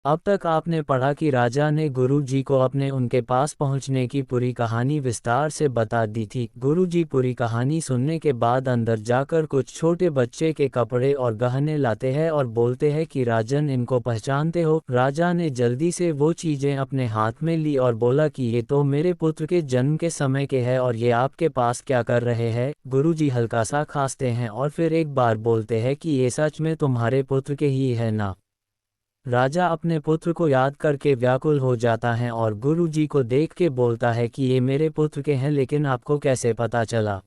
अब तक आपने पढ़ा कि राजा ने गुरु जी को अपने उनके पास पहुंचने की पूरी कहानी विस्तार से बता दी थी। गुरु जी पूरी कहानी सुनने के बाद अंदर जाकर कुछ छोटे बच्चे के कपड़े और गहने लाते हैं और बोलते हैं कि राजन, इनको पहचानते हो? राजा ने जल्दी से वो चीज़ें अपने हाथ में ली और बोला कि ये तो मेरे पुत्र के जन्म के समय के हैं और ये आपके पास क्या कर रहे हैं? गुरु जी हल्का सा खांसते हैं और फिर एक बार बोलते हैं कि ये सच में तुम्हारे पुत्र के ही है ना? राजा अपने पुत्र को याद करके व्याकुल हो जाता है और गुरु जी को देख के बोलता है कि ये मेरे पुत्र के हैं, लेकिन आपको कैसे पता चला?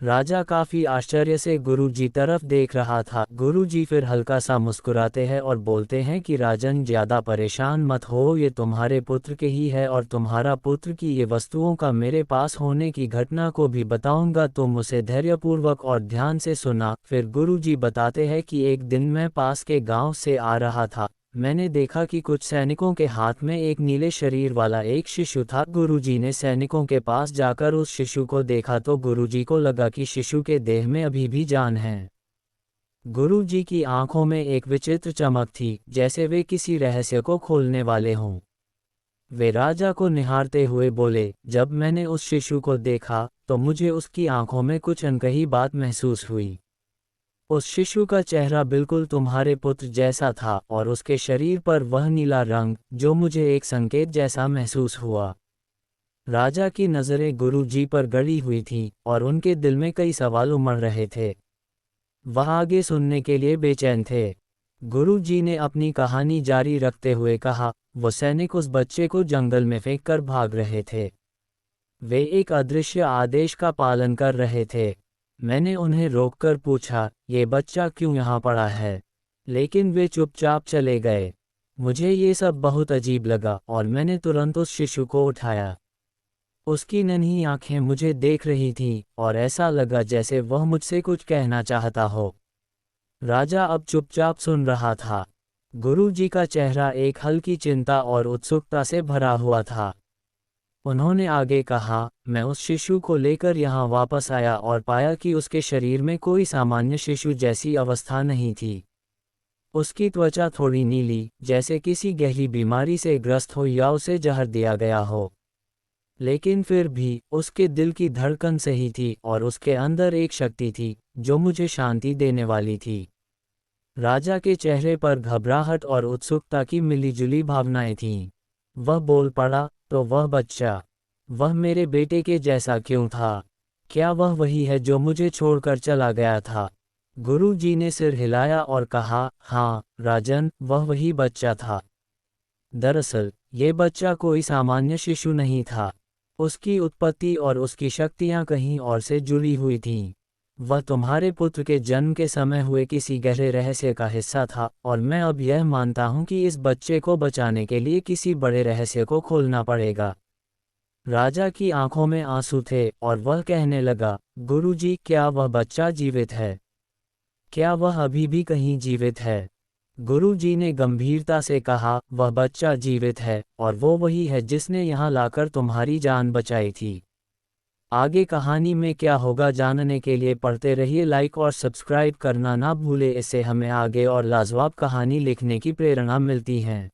राजा काफी आश्चर्य से गुरु जी तरफ देख रहा था। गुरु जी फिर हल्का सा मुस्कुराते हैं और बोलते हैं कि राजन, ज्यादा परेशान मत हो, ये तुम्हारे पुत्र के ही है और तुम्हारा पुत्र की ये वस्तुओं का मेरे पास होने की घटना को भी बताऊंगा, तुम उसे धैर्यपूर्वक और ध्यान से सुना। फिर गुरु जी बताते हैं कि एक दिन मैं पास के गांव से आ रहा था। मैंने देखा कि कुछ सैनिकों के हाथ में एक नीले शरीर वाला एक शिशु था। गुरुजी ने सैनिकों के पास जाकर उस शिशु को देखा तो गुरुजी को लगा कि शिशु के देह में अभी भी जान है। गुरुजी की आंखों में एक विचित्र चमक थी, जैसे वे किसी रहस्य को खोलने वाले हों। वे राजा को निहारते हुए बोले, जब मैंने उस शिशु को देखा तो मुझे उसकी आंखों में कुछ अनकही बात महसूस हुई। उस शिशु का चेहरा बिल्कुल तुम्हारे पुत्र जैसा था और उसके शरीर पर वह नीला रंग, जो मुझे एक संकेत जैसा महसूस हुआ। राजा की नज़रें गुरु जी पर गड़ी हुई थीं और उनके दिल में कई सवाल उमड़ रहे थे। वह आगे सुनने के लिए बेचैन थे। गुरु जी ने अपनी कहानी जारी रखते हुए कहा, वो सैनिक उस बच्चे को जंगल में फेंक कर भाग रहे थे। वे एक अदृश्य आदेश का पालन कर रहे थे। मैंने उन्हें रोककर पूछा, ये बच्चा क्यों यहाँ पड़ा है? लेकिन वे चुपचाप चले गए। मुझे ये सब बहुत अजीब लगा और मैंने तुरंत उस शिशु को उठाया। उसकी नन्ही आंखें मुझे देख रही थीं और ऐसा लगा जैसे वह मुझसे कुछ कहना चाहता हो। राजा अब चुपचाप सुन रहा था। गुरुजी का चेहरा एक हल्की चिंता और उत्सुकता से भरा हुआ था। उन्होंने आगे कहा, मैं उस शिशु को लेकर यहाँ वापस आया और पाया कि उसके शरीर में कोई सामान्य शिशु जैसी अवस्था नहीं थी। उसकी त्वचा थोड़ी नीली, जैसे किसी गहरी बीमारी से ग्रस्त हो या उसे जहर दिया गया हो। लेकिन फिर भी उसके दिल की धड़कन सही थी और उसके अंदर एक शक्ति थी जो मुझे शांति देने वाली थी। राजा के चेहरे पर घबराहट और उत्सुकता की मिलीजुली भावनाएं थीं। वह बोल पड़ा, तो वह बच्चा, वह मेरे बेटे के जैसा क्यों था? क्या वह वही है जो मुझे छोड़कर चला गया था? गुरु जी ने सिर हिलाया और कहा, हाँ राजन, वह वही बच्चा था। दरअसल ये बच्चा कोई सामान्य शिशु नहीं था। उसकी उत्पत्ति और उसकी शक्तियाँ कहीं और से जुड़ी हुई थीं। वह तुम्हारे पुत्र के जन्म के समय हुए किसी गहरे रहस्य का हिस्सा था और मैं अब यह मानता हूँ कि इस बच्चे को बचाने के लिए किसी बड़े रहस्य को खोलना पड़ेगा। राजा की आंखों में आंसू थे और वह कहने लगा, गुरुजी, क्या वह बच्चा जीवित है? क्या वह अभी भी कहीं जीवित है? गुरुजी ने गंभीरता से कहा, वह बच्चा जीवित है और वो वही है जिसने यहाँ लाकर तुम्हारी जान बचाई थी। आगे कहानी में क्या होगा जानने के लिए पढ़ते रहिए। लाइक और सब्सक्राइब करना ना भूले, इससे हमें आगे और लाजवाब कहानी लिखने की प्रेरणा मिलती है।